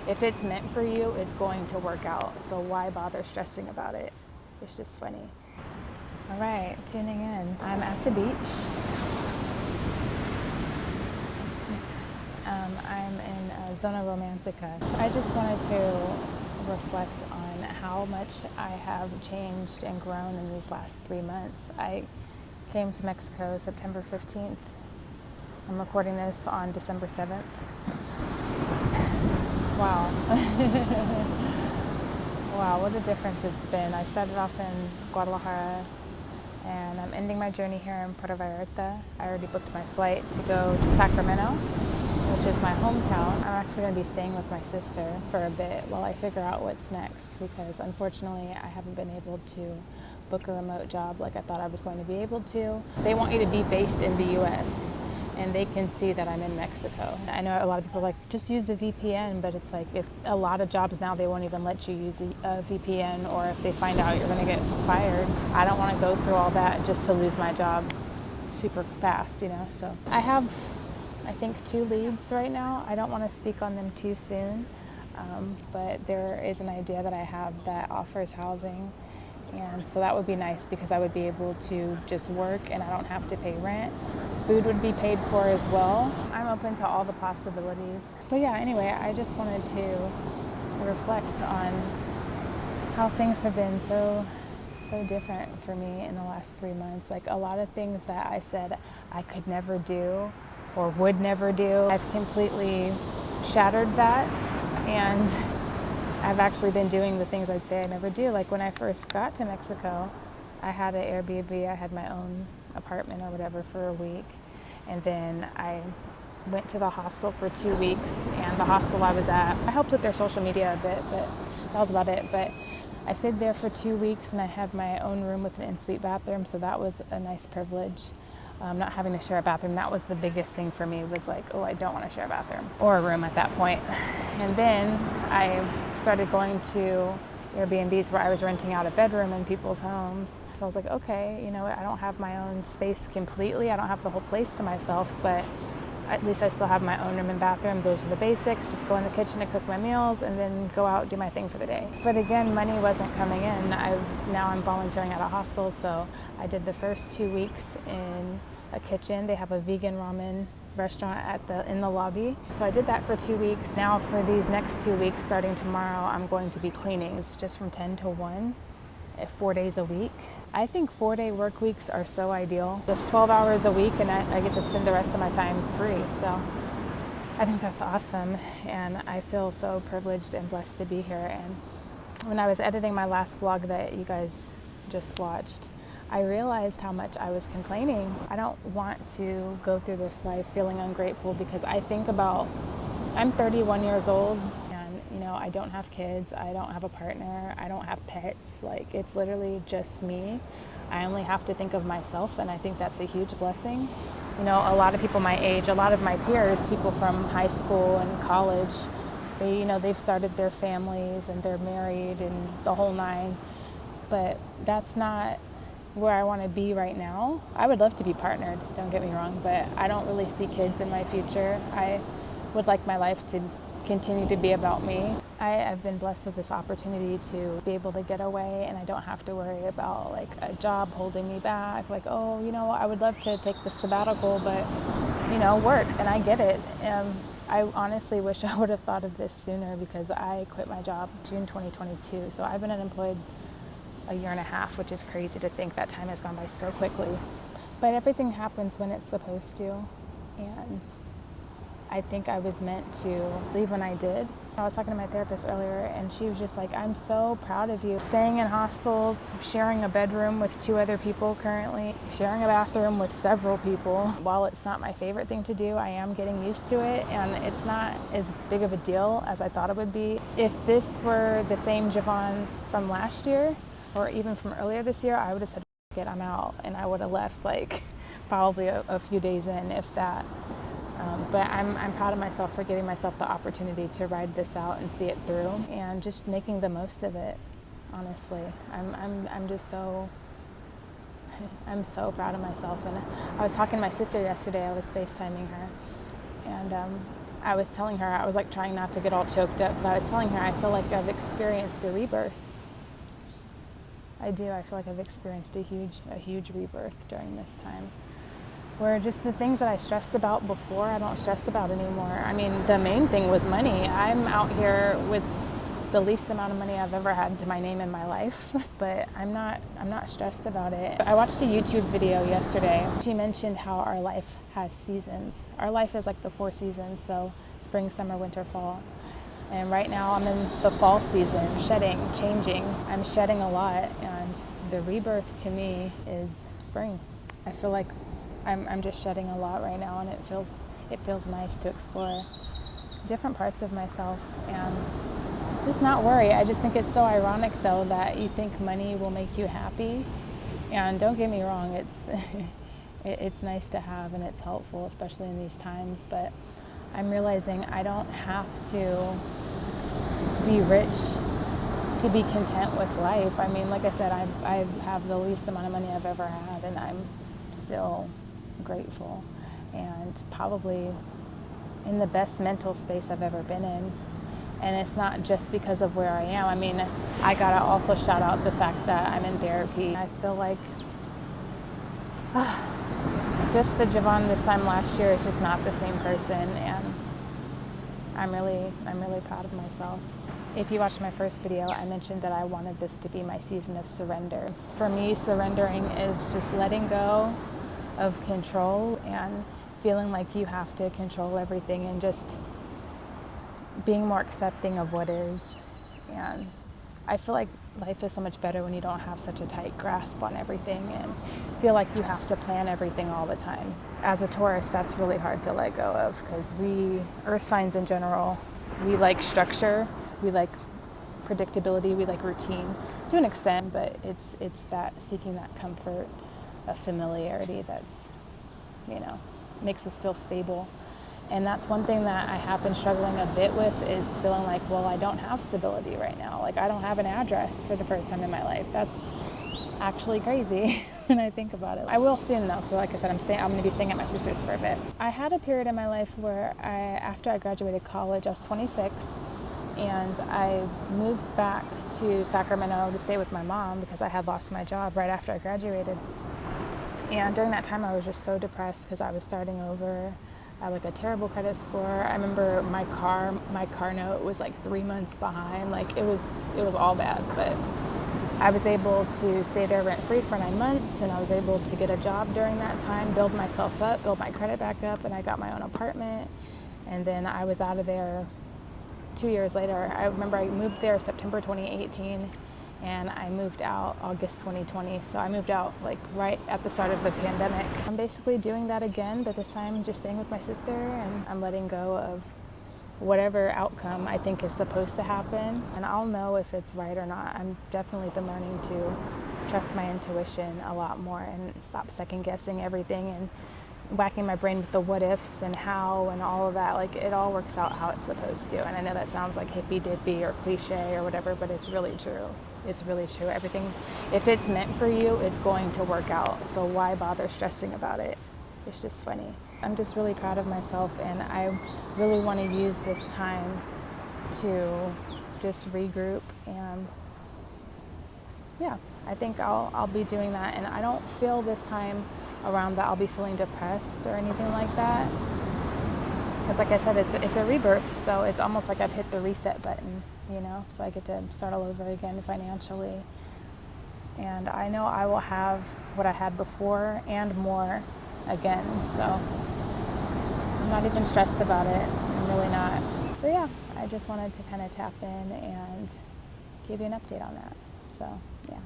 if it's meant for you, it's going to work out. So why bother stressing about it? It's just funny. All right, tuning in. I'm at the beach. I'm in Zona Romantica. So I just wanted to reflect on how much I have changed and grown in these last 3 months. I came to Mexico September 15th. I'm recording this on December 7th. Wow. Wow, what a difference it's been. I started off in Guadalajara and I'm ending my journey here in Puerto Vallarta. I already booked my flight to go to Sacramento, which is my hometown. I'm actually going to be staying with my sister for a bit while I figure out what's next, because unfortunately I haven't been able to book a remote job like I thought I was going to be able to. They want you to be based in the US and they can see that I'm in Mexico. I know a lot of people are like, just use a VPN, but it's like, if a lot of jobs now, they won't even let you use a VPN, or if they find out you're gonna get fired. I don't wanna go through all that just to lose my job super fast, you know? So I have, I think, 2 leads right now. I don't wanna speak on them too soon, but there is an idea that I have that offers housing. And so that would be nice because I would be able to just work and I don't have to pay rent. Food would be paid for as well. I'm open to all the possibilities. But yeah, anyway, I just wanted to reflect on how things have been so different for me in the last 3 months. Like, a lot of things that I said I could never do or would never do, I've completely shattered that, and I've actually been doing the things I'd say I never do. Like, when I first got to Mexico, I had an Airbnb, I had my own apartment or whatever for a week. And then I went to the hostel for 2 weeks, and the hostel I was at, I helped with their social media a bit, but that was about it. But I stayed there for 2 weeks and I had my own room with an en-suite bathroom, so that was a nice privilege. Not having to share a bathroom, that was the biggest thing for me, was like, oh, I don't want to share a bathroom or a room at that point. And then I started going to Airbnbs where I was renting out a bedroom in people's homes. So I was like, okay, you know, I don't have my own space completely. I don't have the whole place to myself, but at least I still have my own room and bathroom. Those are the basics. Just go in the kitchen to cook my meals and then go out, do my thing for the day. But again, money wasn't coming in. Now I'm volunteering at a hostel, so I did the first 2 weeks in a kitchen. They have a vegan ramen restaurant in the lobby. So I did that for 2 weeks. Now for these next 2 weeks, starting tomorrow, I'm going to be cleaning. It's just from 10 to 1, 4 days a week. I think 4-day work weeks are so ideal. Just 12 hours a week and I get to spend the rest of my time free. So I think that's awesome. And I feel so privileged and blessed to be here. And when I was editing my last vlog that you guys just watched, I realized how much I was complaining. I don't want to go through this life feeling ungrateful, because I think about, I'm 31 years old and, you know, I don't have kids, I don't have a partner, I don't have pets. Like, it's literally just me. I only have to think of myself, and I think that's a huge blessing. You know, a lot of people my age, a lot of my peers, people from high school and college, they, you know, they've started their families and they're married and the whole nine, but that's not where I want to be right now. I would love to be partnered, don't get me wrong, but I don't really see kids in my future. I would like my life to continue to be about me. I've been blessed with this opportunity to be able to get away, and I don't have to worry about like a job holding me back. Like, oh, you know, I would love to take the sabbatical, but, you know, work, and I get it. I honestly wish I would have thought of this sooner, because I quit my job June 2022. So I've been unemployed a year and a half, which is crazy to think that time has gone by so quickly. But everything happens when it's supposed to, and I think I was meant to leave when I did. I was talking to my therapist earlier, and she was just like, I'm so proud of you. Staying in hostels, sharing a bedroom with 2 other people currently, sharing a bathroom with several people. While it's not my favorite thing to do, I am getting used to it, and it's not as big of a deal as I thought it would be. If this were the same Javon from last year, or even from earlier this year, I would have said, "F it, I'm out," and I would have left like probably a few days in, if that. But I'm proud of myself for giving myself the opportunity to ride this out and see it through, and just making the most of it. Honestly, I'm just so proud of myself. And I was talking to my sister yesterday. I was FaceTiming her, and I was telling her, I was like trying not to get all choked up, but I was telling her I feel like I've experienced a rebirth. I do. I feel like I've experienced a huge rebirth during this time, where just the things that I stressed about before, I don't stress about anymore. I mean, the main thing was money. I'm out here with the least amount of money I've ever had to my name in my life, but I'm not stressed about it. I watched a YouTube video yesterday. She mentioned how our life has seasons. Our life is like the 4 seasons, so spring, summer, winter, fall. And right now I'm in the fall season, shedding, changing. I'm shedding a lot, and the rebirth to me is spring. I feel like I'm just shedding a lot right now, and it feels nice to explore different parts of myself and just not worry. I just think it's so ironic though that you think money will make you happy, and don't get me wrong, it's nice to have and it's helpful, especially in these times, but I'm realizing I don't have to be rich to be content with life. I mean, like I said, I have the least amount of money I've ever had, and I'm still grateful and probably in the best mental space I've ever been in. And it's not just because of where I am. I mean, I gotta also shout out the fact that I'm in therapy. I feel like just the Javon this time last year is just not the same person, and I'm really proud of myself. If you watched my first video, I mentioned that I wanted this to be my season of surrender. For me, surrendering is just letting go of control and feeling like you have to control everything, and just being more accepting of what is. And I feel like life is so much better when you don't have such a tight grasp on everything and feel like you have to plan everything all the time. As a Taurus, that's really hard to let go of, because we, earth signs in general, we like structure, we like predictability, we like routine to an extent, but it's that seeking that comfort of familiarity that's, makes us feel stable. And that's one thing that I have been struggling a bit with, is feeling like, well, I don't have stability right now. Like, I don't have an address for the first time in my life. That's actually crazy when I think about it. I will soon though, because like I said, I'm going to be staying at my sister's for a bit. I had a period in my life where after I graduated college, I was 26, and I moved back to Sacramento to stay with my mom because I had lost my job right after I graduated. And during that time, I was just so depressed because I was starting over. I had like a terrible credit score. I remember my car note was like 3 months behind. Like it was all bad, but I was able to stay there rent-free for 9 months, and I was able to get a job during that time, build myself up, build my credit back up, and I got my own apartment. And then I was out of there 2 years later. I remember I moved there September 2018, and I moved out August 2020. So I moved out like right at the start of the pandemic. I'm basically doing that again, but this time just staying with my sister, and I'm letting go of whatever outcome I think is supposed to happen. And I'll know if it's right or not. I've definitely been learning to trust my intuition a lot more and stop second guessing everything and whacking my brain with the what ifs and how and all of that. Like, it all works out how it's supposed to. And I know that sounds like hippy-dippy or cliche or whatever, but it's really true. It's really true. Everything, if it's meant for you, it's going to work out. So why bother stressing about it? It's just funny. I'm just really proud of myself, and I really want to use this time to just regroup, and yeah, I think I'll be doing that. And I don't feel this time around that I'll be feeling depressed or anything like that, because like I said, it's a rebirth, so it's almost like I've hit the reset button, so I get to start all over again financially. And I know I will have what I had before and more again, so I'm not even stressed about it. I'm really not. So yeah, I just wanted to kind of tap in and give you an update on that. So yeah.